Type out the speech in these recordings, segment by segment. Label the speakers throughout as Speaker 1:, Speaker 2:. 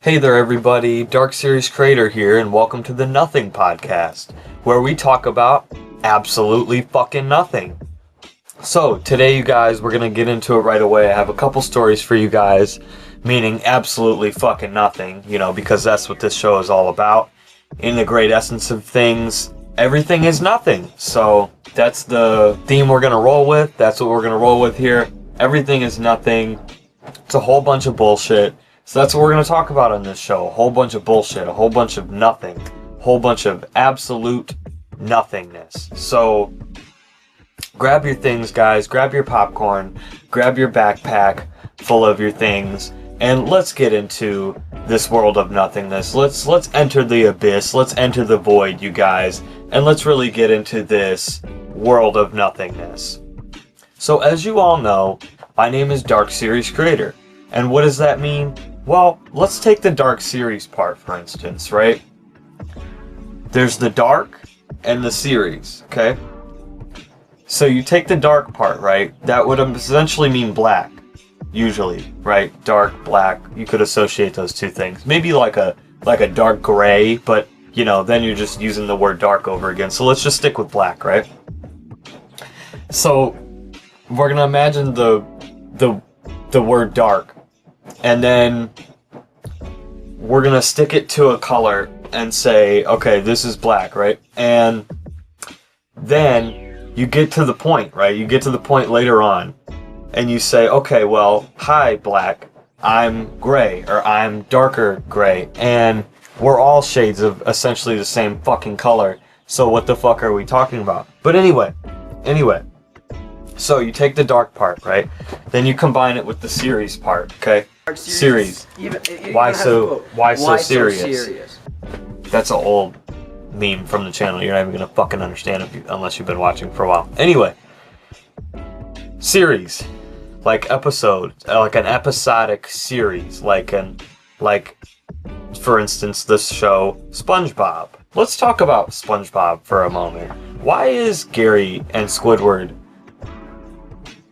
Speaker 1: Hey there everybody, Dark Series Creator here, and welcome to the Nothin podcast, where we talk about absolutely fucking nothing. So, today you guys, we're gonna get into it right away. I have a couple stories for you guys, meaning absolutely fucking nothing, because that's what this show is all about. In the great essence of things, everything is nothing. So, that's the theme we're gonna roll with, that's what we're gonna roll with here. Everything is nothing. It's a whole bunch of bullshit. So that's what we're going to talk about on this show. A whole bunch of bullshit, a whole bunch of nothing, a whole bunch of absolute nothingness. So grab your things, guys. Grab your popcorn. Grab your backpack full of your things. And let's get into this world of nothingness. Let's enter the abyss. Let's enter the void, you guys. And let's really get into this world of nothingness. So as you all know, my name is Dark Series Creator. And what does that mean? Well, let's take the Dark Series part, for instance, right? There's the Dark and the Series, okay? So you take the Dark part, right? That would essentially mean black, usually, right? Dark, black, you could associate those two things. Maybe like a dark gray, but, then you're just using the word dark over again. So let's just stick with black, right? So we're going to imagine the word dark. And then we're going to stick it to a color and say, okay, this is black, right? And then you get to the point, right? You get to the point later on and you say, okay, well, hi, black, I'm gray, or I'm darker gray. And we're all shades of essentially the same fucking color. So what the fuck are we talking about? But anyway. So you take the dark part, right? Then you combine it with the series part, okay? Series. Why so serious? That's an old meme from the channel. You're not even gonna fucking understand it unless you've been watching for a while. Anyway, series, like episode, like an episodic series, like for instance, this show SpongeBob. Let's talk about SpongeBob for a moment. Why is Gary and Squidward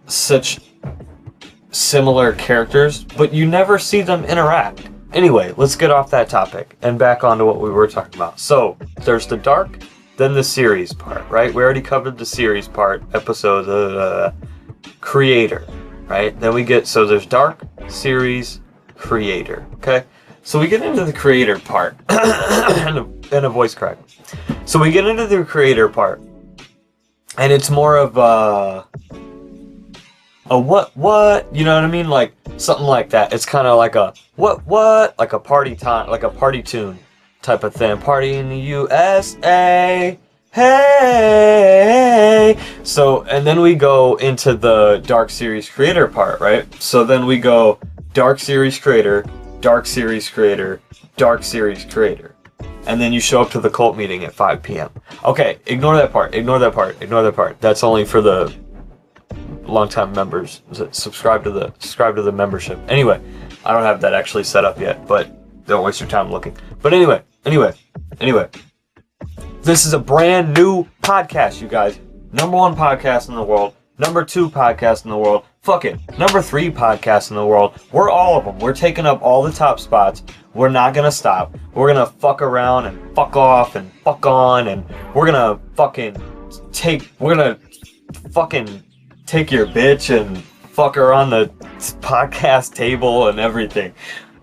Speaker 1: such similar characters, but you never see them interact? Anyway, let's get off that topic and back onto what we were talking about. So, there's the dark, then the series part, right? We already covered the series part, episode creator, right? Then we get, so there's dark, series, creator, okay? So we get into the creator part, and a voice crack. So we get into the creator part, and it's more of a what, you know what I mean? Like, something like that. It's kind of like a, what, like a party time, like a party tune type of thing. Party in the USA, hey! So, and then we go into the Dark Series Creator part, right? So then we go Dark Series Creator, Dark Series Creator, Dark Series Creator. And then you show up to the cult meeting at 5 p.m. Okay, ignore that part. That's only for the long-time members. Subscribe to the membership. Anyway, I don't have that actually set up yet, but don't waste your time looking. But anyway, this is a brand new podcast, you guys. Number 1 podcast in the world. Number 2 podcast in the world. Fuck it. Number 3 podcast in the world. We're all of them. We're taking up all the top spots. We're not gonna stop. We're gonna fuck around and fuck off and fuck on, and we're gonna fucking take your bitch and fuck her on the podcast table and everything.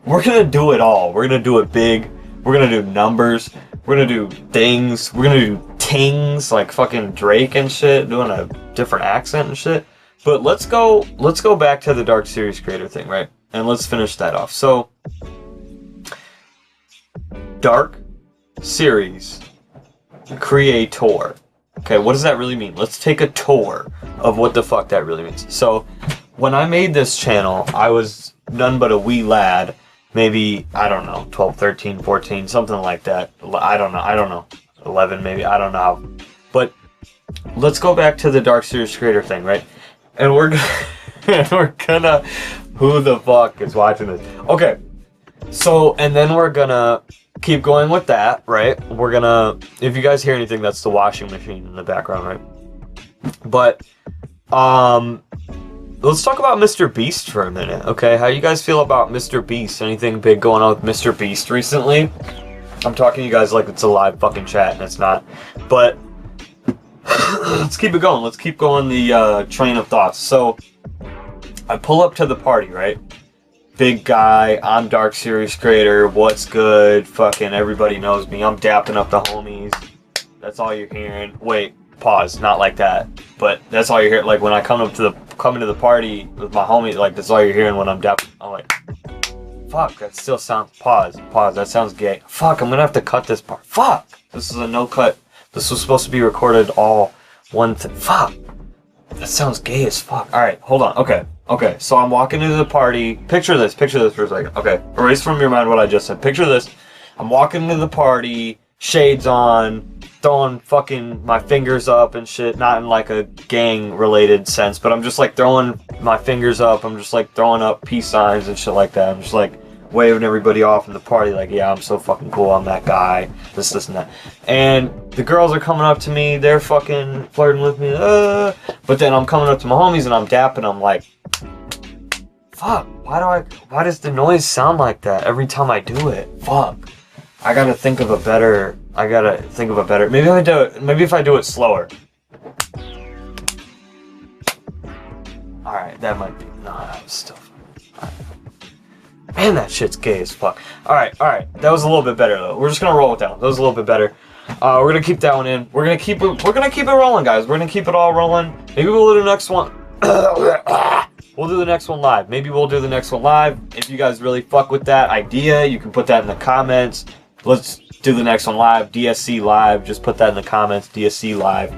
Speaker 1: We're gonna do it all. We're gonna do it big. We're gonna do numbers. We're gonna do things. We're gonna do tings like fucking Drake and shit, doing a different accent and shit. But let's go back to the Dark Series Creator thing, right? And let's finish that off. So, Dark Series Creator. Okay, what does that really mean? Let's take a tour of what the fuck that really means. So, when I made this channel, I was none but a wee lad. Maybe, I don't know, 12, 13, 14, something like that. I don't know. 11 maybe, I don't know. But, let's go back to the Dark Series Creator thing, right? And we're gonna, who the fuck is watching this? Okay, so, and then we're gonna keep going with that, right? We're gonna, if you guys hear anything, that's the washing machine in the background, right? But, let's talk about Mr. Beast for a minute, okay? How you guys feel about Mr. Beast? Anything big going on with Mr. Beast recently? I'm talking to you guys like it's a live fucking chat, and it's not. But let's keep it going. Let's keep going the train of thoughts. So I pull up to the party, right? Big guy, I'm Dark Series creator, what's good? Fucking everybody knows me. I'm dapping up the homies. That's all you're hearing. Wait, pause. Not like that. But that's all you're hearing. Like when I come into the party with my homies, like that's all you're hearing when I'm dapping. I'm like, fuck, that still sounds, pause, that sounds gay. Fuck, I'm gonna have to cut this part. Fuck! This is a no cut. This was supposed to be recorded all one thing. Fuck! That sounds gay as fuck. Alright, hold on. Okay, so I'm walking into the party. Picture this for a second. Okay, erase from your mind what I just said. Picture this. I'm walking into the party, shades on, throwing fucking my fingers up and shit. Not in like a gang related sense, but I'm just like throwing my fingers up. I'm just like throwing up peace signs and shit like that. I'm just like waving everybody off in the party like, yeah, I'm so fucking cool. I'm that guy. This, and that. And the girls are coming up to me. They're fucking flirting with me. But then I'm coming up to my homies and I'm dapping. I'm like, fuck, why does the noise sound like that every time I do it? Fuck. I gotta think of a better, maybe if I do it slower. Alright, that might be, no, that was still fun. Right. Man, that shit's gay as fuck. Alright, that was a little bit better though. We're just gonna roll it down. That was a little bit better. We're gonna keep that one in. We're gonna keep it rolling, guys. We're gonna keep it all rolling. Maybe we'll do the next one. We'll do the next one live. Maybe we'll do the next one live. If you guys really fuck with that idea, you can put that in the comments. Let's do the next one live. DSC live. Just put that in the comments. DSC live.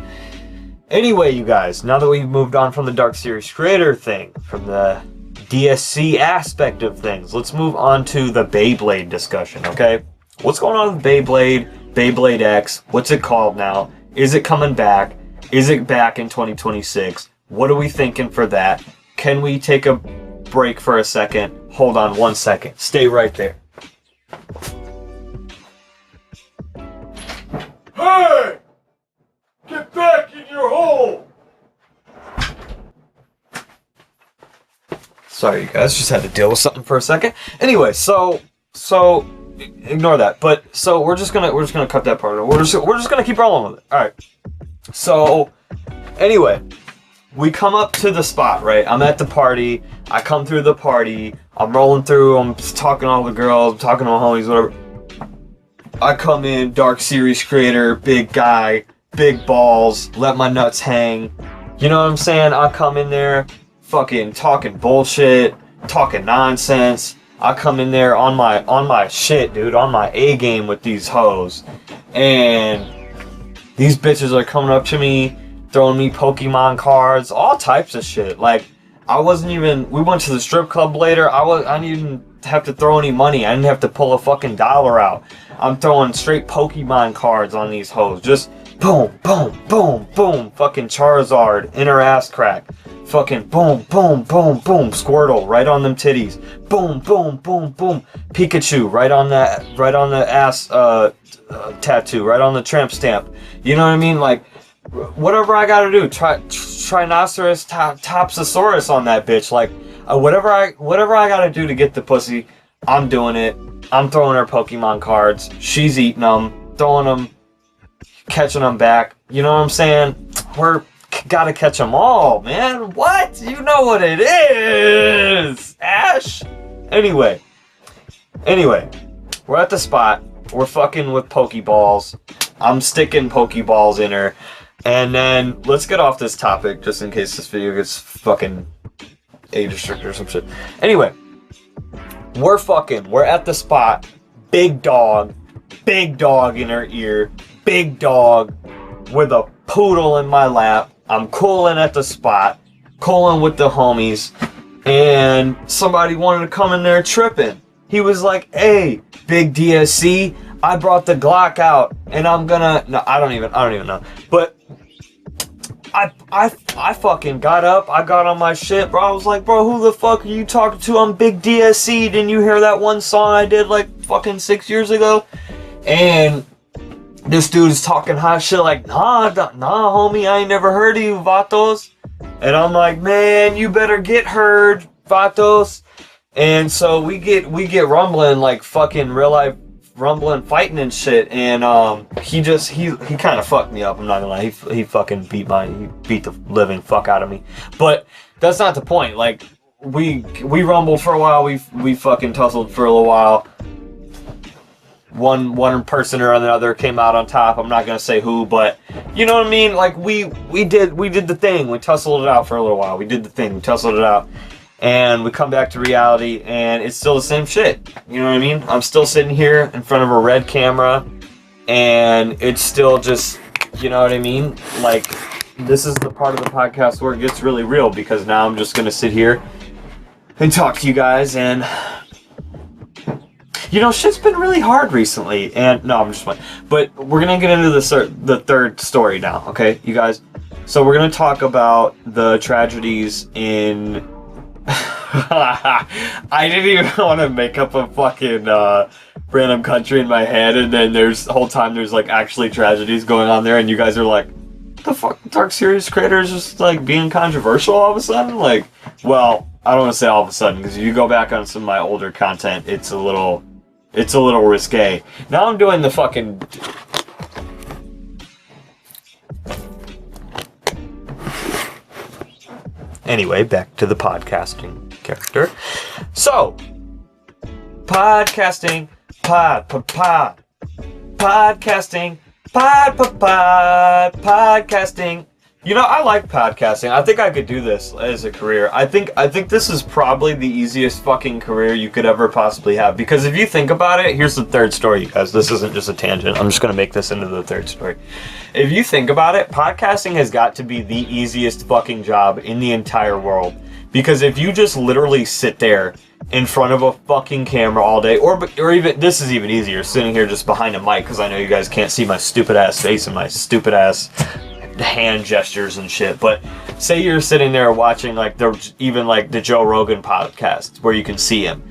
Speaker 1: Anyway, you guys, now that we've moved on from the Dark Series creator thing, from the DSC aspect of things, let's move on to the Beyblade discussion, okay? What's going on with Beyblade? Beyblade X? What's it called now? Is it coming back? Is it back in 2026? What are we thinking for that? Can we take a break for a second? Hold on 1 second. Stay right there. Hey! Get back in your hole! Sorry, you guys. Just had to deal with something for a second. Anyway, so ignore that. But so we're just gonna cut that part. We're just gonna keep rolling with it. All right. So anyway. We come up to the spot, right? I'm at the party. I come through the party. I'm rolling through. I'm talking to all the girls. I'm talking to my homies, whatever. I come in, Dark Series creator, big guy, big balls, let my nuts hang. You know what I'm saying? I come in there, fucking talking bullshit, talking nonsense. I come in there on my shit, dude, on my A game with these hoes. And these bitches are coming up to me, throwing me Pokemon cards, all types of shit. Like, we went to the strip club later, I didn't even have to throw any money. I didn't have to pull a fucking dollar out. I'm throwing straight Pokemon cards on these hoes. Just boom, boom, boom, boom. Fucking Charizard, inner ass crack. Fucking boom, boom, boom, boom. Squirtle, right on them titties. Boom, boom, boom, boom. Pikachu, right on the ass tattoo, right on the tramp stamp. You know what I mean? Like, whatever I gotta do, Trinoceros Topsosaurus on that bitch. Like, whatever I gotta do to get the pussy, I'm doing it. I'm throwing her Pokemon cards. She's eating them, throwing them, catching them back. You know what I'm saying? We're gotta catch them all, man. What? You know what it is, Ash. Anyway, we're at the spot. We're fucking with Pokeballs. I'm sticking Pokeballs in her. And then, let's get off this topic, just in case this video gets fucking age restricted or some shit. Anyway, we're at the spot. Big dog in her ear. Big dog with a poodle in my lap. I'm cooling at the spot. Cooling with the homies. And somebody wanted to come in there tripping. He was like, hey, big DSC, I brought the Glock out, and I'm gonna... No, I don't even know. But I fucking got up. I got on my shit, bro. I was like, bro, who the fuck are you talking to? I'm Big DSC. Didn't you hear that one song I did like fucking 6 years ago? And this dude is talking hot shit like, nah, homie, I ain't never heard of you, vatos. And I'm like, man, you better get heard, Vatos. And so we get rumbling, like fucking real life rumbling, fighting and shit. And he kind of fucked me up. I'm not gonna lie. He fucking beat the living fuck out of me. But that's not the point. Like we rumbled for a while. We fucking tussled for a little while. One person or another came out on top. I'm not gonna say who, but you know what I mean. Like we did the thing. We tussled it out for a little while. We did the thing. We tussled it out, and we come back to reality, and it's still the same shit. You know what I mean? I'm still sitting here in front of a red camera, and it's still just, you know what I mean? Like this is the part of the podcast where it gets really real, because now I'm just gonna sit here and talk to you guys. And you know, shit's been really hard recently, and no, I'm just playing. But we're gonna get into the third story now, okay, you guys? So we're gonna talk about the tragedies in... I didn't even want to make up a fucking random country in my head, and then the whole time there's like actually tragedies going on there, and you guys are like, the fuck, Dark Series creator is just like being controversial all of a sudden? Like, well, I don't want to say all of a sudden, because if you go back on some of my older content, it's a little risque. Now I'm doing the fucking... Anyway, back to the podcasting character. So, podcasting, podcasting. You know, I like podcasting. I think I could do this as a career. I think this is probably the easiest fucking career you could ever possibly have. Because if you think about it, here's the third story, you guys. This isn't just a tangent. I'm just going to make this into the third story. If you think about it, podcasting has got to be the easiest fucking job in the entire world. Because if you just literally sit there in front of a fucking camera all day, or even, this is even easier, sitting here just behind a mic, because I know you guys can't see my stupid ass face and my stupid ass hand gestures and shit. But say you're sitting there watching like the Joe Rogan podcast where you can see him.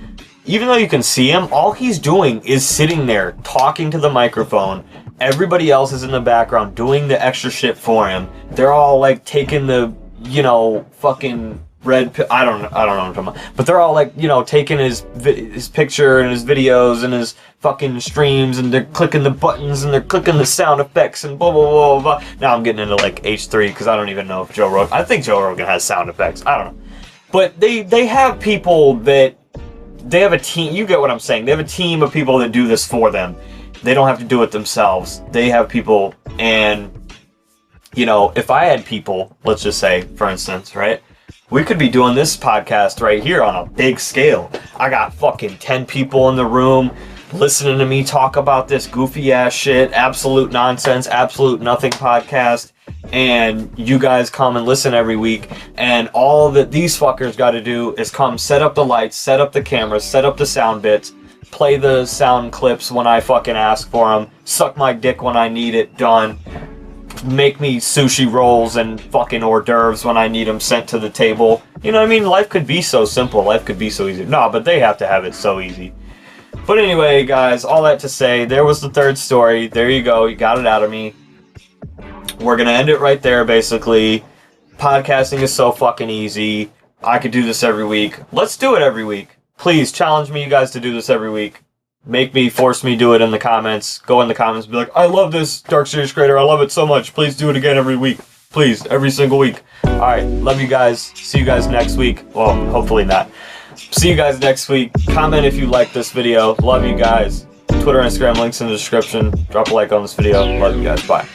Speaker 1: Even though you can see him, all he's doing is sitting there talking to the microphone. Everybody else is in the background doing the extra shit for him. They're all like taking the, you know, fucking I don't know what I'm talking about. But they're all like, you know, taking his picture and his videos and his fucking streams, and they're clicking the buttons and they're clicking the sound effects and blah, blah, blah, blah. Now I'm getting into like H3 because I don't even know if Joe Rogan... I think Joe Rogan has sound effects. I don't know. But they have people that... They have a team. You get what I'm saying. They have a team of people that do this for them. They don't have to do it themselves. They have people, and, you know, if I had people, let's just say, for instance, right? We could be doing this podcast right here on a big scale. I got fucking 10 people in the room listening to me talk about this goofy ass shit, absolute nonsense, absolute nothing podcast. And you guys come and listen every week. And all that these fuckers got to do is come set up the lights, set up the cameras, set up the sound bits, play the sound clips when I fucking ask for them, suck my dick when I need it done, make me sushi rolls and fucking hors d'oeuvres when I need them sent to the table. You know what I mean? Life could be so simple. Life could be so easy. No, but they have to have it so easy. But anyway, guys, all that to say, there was the third story. There you go. You got it out of me. We're going to end it right there, basically. Podcasting is so fucking easy. I could do this every week. Let's do it every week. Please, challenge me, you guys, to do this every week. Force me do it in the comments. Go in the comments and be like, I love this Dark Series creator. I love it so much. Please do it again every week. Please, every single week. Alright, love you guys. See you guys next week. Well, hopefully not. See you guys next week. Comment if you like this video. Love you guys. Twitter, Instagram, links in the description. Drop a like on this video. Love you guys. Bye.